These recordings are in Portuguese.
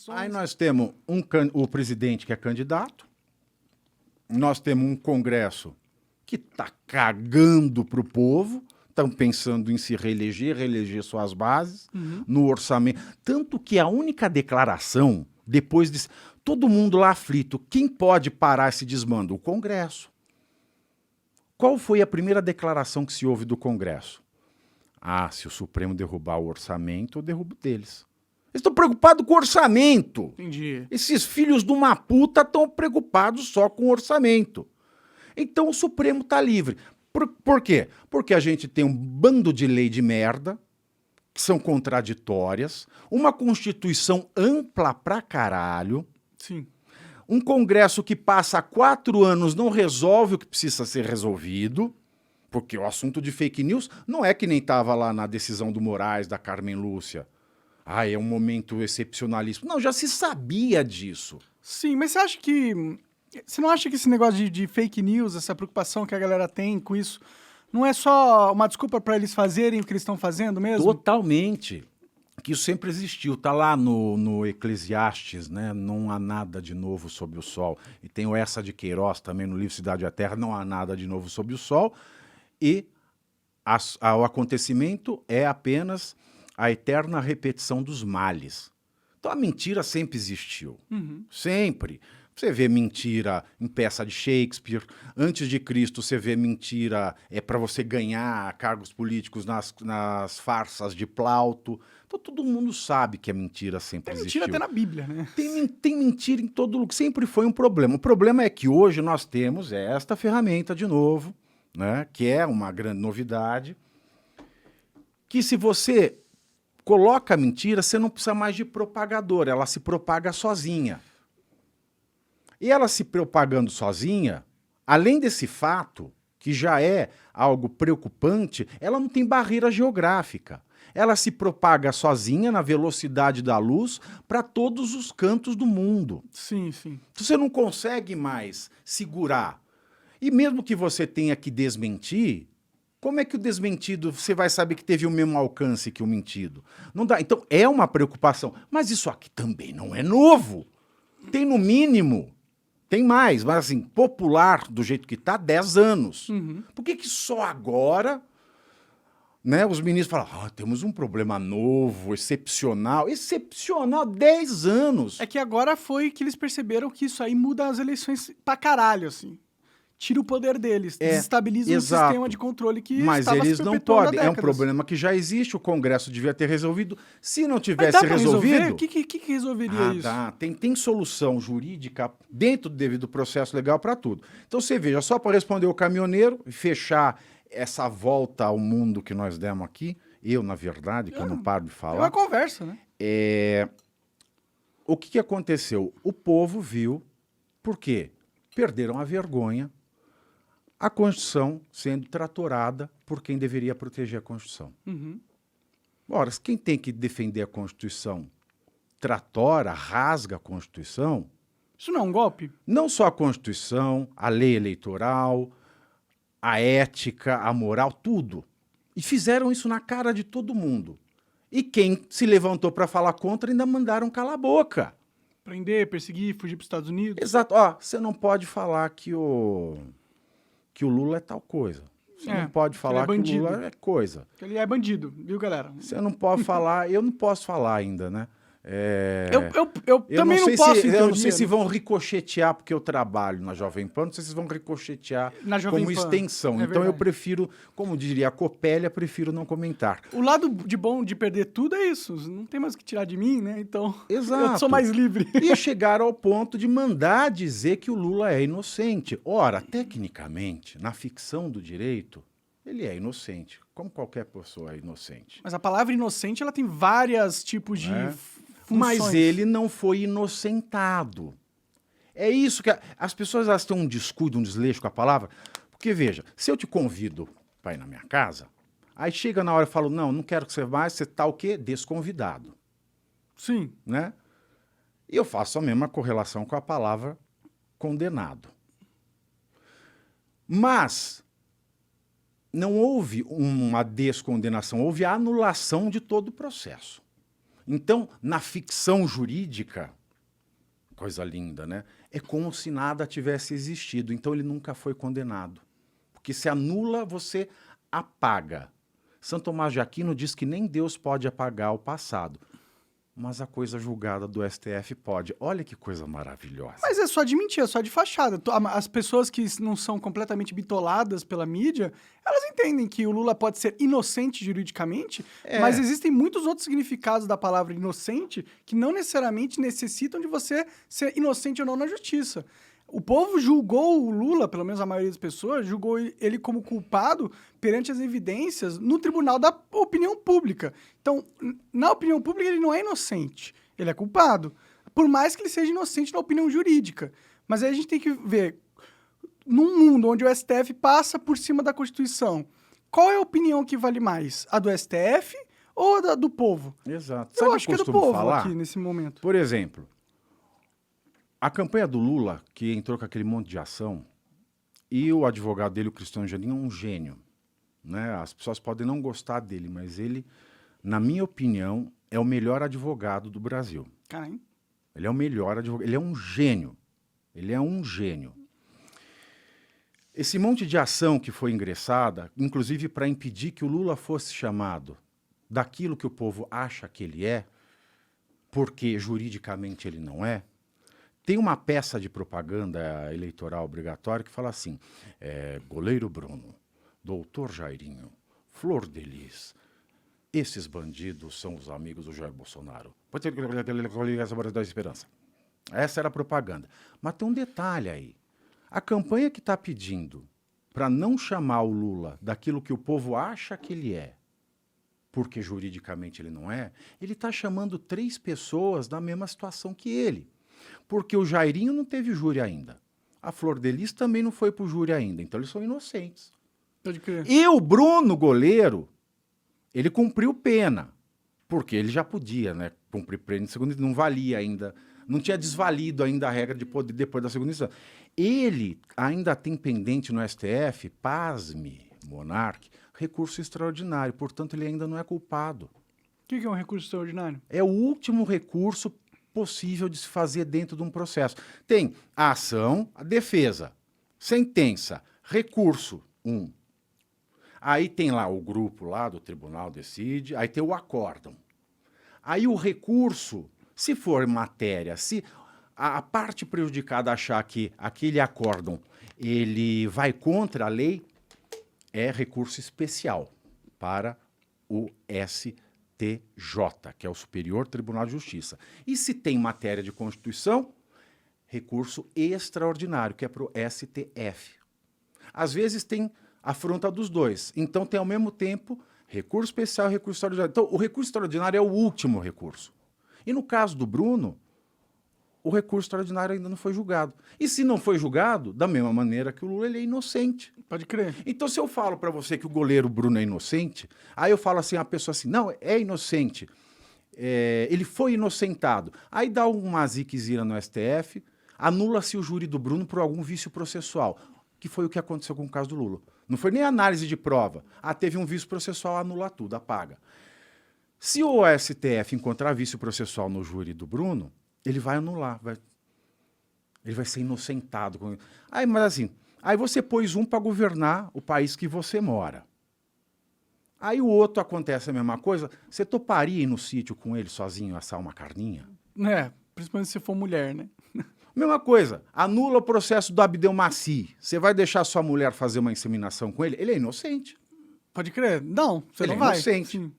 Aí nós temos o presidente que é candidato, nós temos um Congresso que está cagando para o povo, estão pensando em se reeleger suas bases, no orçamento. Tanto que a única declaração, depois de todo mundo lá aflito, quem pode parar esse desmando? O Congresso. Qual foi a primeira declaração que se ouve do Congresso? Ah, se o Supremo derrubar o orçamento, eu derrubo deles. Eles estão preocupados com o orçamento. Entendi. Esses filhos de uma puta estão preocupados só com o orçamento. Então o Supremo está livre. Por quê? Porque a gente tem um bando de lei de merda, que são contraditórias, uma Constituição ampla pra caralho, Sim. um Congresso que passa 4 anos não resolve o que precisa ser resolvido, porque o assunto de fake news não é que nem estava lá na decisão do Moraes, da Carmen Lúcia. Ah, é um momento excepcionalíssimo. Não, já se sabia disso. Sim, mas você acha que... Você não acha que esse negócio de fake news, essa preocupação que a galera tem com isso, não é só uma desculpa para eles fazerem o que eles estão fazendo mesmo? Totalmente. Que isso sempre existiu. Está lá no Eclesiastes, né? Não há nada de novo sob o sol. E tem o Essa de Queiroz também no livro Cidade e a Terra, não há nada de novo sob o sol. E o acontecimento é apenas a eterna repetição dos males. Então a mentira sempre existiu. Sempre. Você vê mentira em peça de Shakespeare. Antes de Cristo, você vê mentira para você ganhar cargos políticos nas farsas de Plauto. Então todo mundo sabe que a mentira sempre existiu. Tem mentira até na Bíblia, né? Tem mentira em todo lugar. Sempre foi um problema. O problema é que hoje nós temos esta ferramenta de novo, né, que é uma grande novidade, que se você coloca a mentira, você não precisa mais de propagador, ela se propaga sozinha. E ela se propagando sozinha, além desse fato, que já é algo preocupante, ela não tem barreira geográfica. Ela se propaga sozinha na velocidade da luz para todos os cantos do mundo. Sim, sim. Você não consegue mais segurar. E mesmo que você tenha que desmentir, como é que o desmentido, você vai saber que teve o mesmo alcance que o mentido? Não dá. Então, é uma preocupação. Mas isso aqui também não é novo. Tem no mínimo, tem mais, mas assim, popular do jeito que está, 10 anos. Por que só agora, né, os ministros falam, temos um problema novo, excepcional. Excepcional, 10 anos. É que agora foi que eles perceberam que isso aí muda as eleições pra caralho, assim. Tira o poder deles, desestabiliza o sistema de controle que mas estava eles se não perpetuando há podem. É um décadas. problema que já existe, o Congresso devia ter resolvido. Se não Mas tivesse dá pra resolvido... resolver? O que resolveria isso? Dá. Tem solução jurídica dentro do devido processo legal para tudo. Então você veja, só para responder o caminhoneiro e fechar essa volta ao mundo que nós demos aqui, eu, na verdade, que eu não paro de É falar... uma conversa, né? O que aconteceu? O povo viu, por quê? Perderam a vergonha, a Constituição sendo tratorada por quem deveria proteger a Constituição. Ora, quem tem que defender a Constituição tratora, rasga a Constituição, Isso não é um golpe? não só a Constituição, a lei eleitoral, a ética, a moral, tudo. E fizeram isso na cara de todo mundo. E quem se levantou para falar contra ainda mandaram calar a boca. Prender, perseguir, fugir para os Estados Unidos? Exato. Você não pode falar que o Lula é tal coisa. Você não pode falar que o Lula é coisa. Que ele é bandido, viu, galera? Você não pode falar, eu não posso falar ainda, né? Eu também não posso, eu não sei se vão ricochetear, porque eu trabalho na Jovem Pan, não sei se vão ricochetear Na Jovem como Pan, extensão. é Então eu verdade. prefiro, como diria a Copélia, prefiro não comentar. O lado de bom de perder tudo é isso. Não tem mais o que tirar de mim, né? Então, Exato. eu sou mais livre. E chegaram ao ponto de mandar dizer que o Lula é inocente. Ora, tecnicamente, na ficção do direito, ele é inocente, como qualquer pessoa é inocente. Mas a palavra inocente, ela tem vários tipos de funções. Mas ele não foi inocentado. É isso que... As pessoas elas têm um descuido, um desleixo com a palavra. Porque, veja, se eu te convido para ir na minha casa, aí chega na hora e falo, não quero que você vá, você está o quê? Desconvidado. Sim. Né? E eu faço a mesma correlação com a palavra condenado. Mas não houve uma descondenação, houve a anulação de todo o processo. Então, na ficção jurídica, coisa linda, né? É como se nada tivesse existido. Então, ele nunca foi condenado. Porque se anula, você apaga. Santo Tomás de Aquino diz que nem Deus pode apagar o passado. Mas a coisa julgada do STF pode. Olha que coisa maravilhosa. Mas é só de mentira, é só de fachada. As pessoas que não são completamente bitoladas pela mídia, elas entendem que o Lula pode ser inocente juridicamente, mas existem muitos outros significados da palavra inocente que não necessariamente necessitam de você ser inocente ou não na justiça. O povo julgou o Lula, pelo menos a maioria das pessoas, julgou ele como culpado perante as evidências no tribunal da opinião pública. Então, na opinião pública, ele não é inocente, ele é culpado. Por mais que ele seja inocente na opinião jurídica. Mas aí a gente tem que ver, num mundo onde o STF passa por cima da Constituição, qual é a opinião que vale mais? A do STF ou a do povo? Exato. Eu Sabe acho que é do costumo povo falar? aqui nesse momento. Por exemplo, a campanha do Lula, que entrou com aquele monte de ação, e o advogado dele, o Cristiano Zanin, é um gênio. Né? As pessoas podem não gostar dele, mas ele, na minha opinião, é o melhor advogado do Brasil. Caralho. Ele é o melhor advogado. Ele é um gênio. Ele é um gênio. Esse monte de ação que foi ingressada, inclusive para impedir que o Lula fosse chamado daquilo que o povo acha que ele é, porque juridicamente ele não é, tem uma peça de propaganda eleitoral obrigatória que fala assim, goleiro Bruno, doutor Jairinho, Flor de Lis, esses bandidos são os amigos do Jair Bolsonaro. Pode ser da esperança. Essa era a propaganda. Mas tem um detalhe aí. A campanha que está pedindo para não chamar o Lula daquilo que o povo acha que ele é, porque juridicamente ele não é, ele está chamando 3 pessoas na mesma situação que ele. Porque o Jairinho não teve júri ainda. A Flor de Lis também não foi para o júri ainda. Então eles são inocentes. Pode crer. E o Bruno, goleiro, ele cumpriu pena. Porque ele já podia, né? Cumprir pena em segunda instância. Não valia ainda. Não tinha desvalido ainda a regra de poder depois da segunda instância. Ele ainda tem pendente no STF, pasme, monarque, recurso extraordinário. Portanto, ele ainda não é culpado. O que é um recurso extraordinário? É o último recurso possível de se fazer dentro de um processo. Tem a ação, a defesa, sentença, recurso, 1. Aí tem lá o grupo lá do tribunal decide, aí tem o acórdão. Aí o recurso, se for matéria, se a parte prejudicada achar que aquele acórdão ele vai contra a lei, é recurso especial para o STJ, que é o Superior Tribunal de Justiça. E se tem matéria de Constituição, recurso extraordinário, que é para o STF. Às vezes tem afronta dos dois. Então tem ao mesmo tempo recurso especial e recurso extraordinário. Então o recurso extraordinário é o último recurso. E no caso do Bruno, o recurso extraordinário ainda não foi julgado. E se não foi julgado, da mesma maneira que o Lula, ele é inocente. Pode crer. Então, se eu falo para você que o goleiro Bruno é inocente, aí eu falo assim, a pessoa assim, não, é inocente, ele foi inocentado. Aí dá uma ziquezira no STF, anula-se o júri do Bruno por algum vício processual, que foi o que aconteceu com o caso do Lula. Não foi nem análise de prova. Teve um vício processual, anula tudo, apaga. Se o STF encontrar vício processual no júri do Bruno, ele vai anular, ele vai ser inocentado. Mas assim, aí você pôs um para governar o país que você mora. Aí o outro acontece a mesma coisa. Você toparia ir no sítio com ele sozinho assar uma carninha? Principalmente se for mulher, né? Mesma coisa, anula o processo do Abdelmaci. Você vai deixar sua mulher fazer uma inseminação com ele? Ele é inocente. Pode crer? Não, você Ele não é vai. inocente. Sim.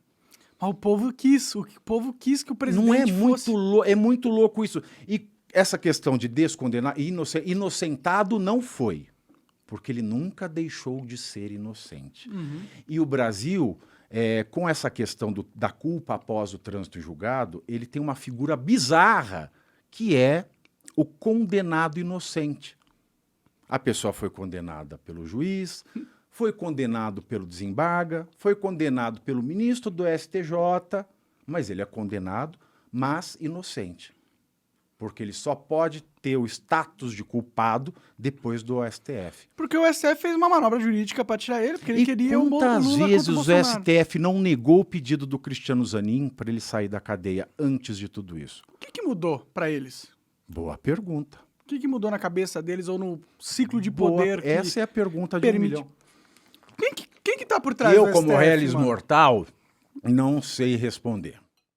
Mas o povo quis que o presidente Não é fosse... é muito louco isso. E essa questão de descondenar, inocentado não foi, porque ele nunca deixou de ser inocente. E o Brasil, com essa questão da culpa após o trânsito em julgado, ele tem uma figura bizarra, que é o condenado inocente. A pessoa foi condenada pelo juiz, foi condenado pelo desembarga, foi condenado pelo ministro do STJ, mas ele é condenado, mas inocente. porque ele só pode ter o status de culpado depois do STF. Porque o STF fez uma manobra jurídica para tirar ele, porque ele E queria o Lula quantas contra vezes o Bolsonaro. STF não negou o pedido do Cristiano Zanin para ele sair da cadeia antes de tudo isso? O que mudou para eles? Boa pergunta. O que mudou na cabeça deles ou no ciclo de Boa, poder que essa é a pergunta de permite? $1 milhão. Quem que tá por trás Eu, do como STF, Reles mano? mortal, não sei responder.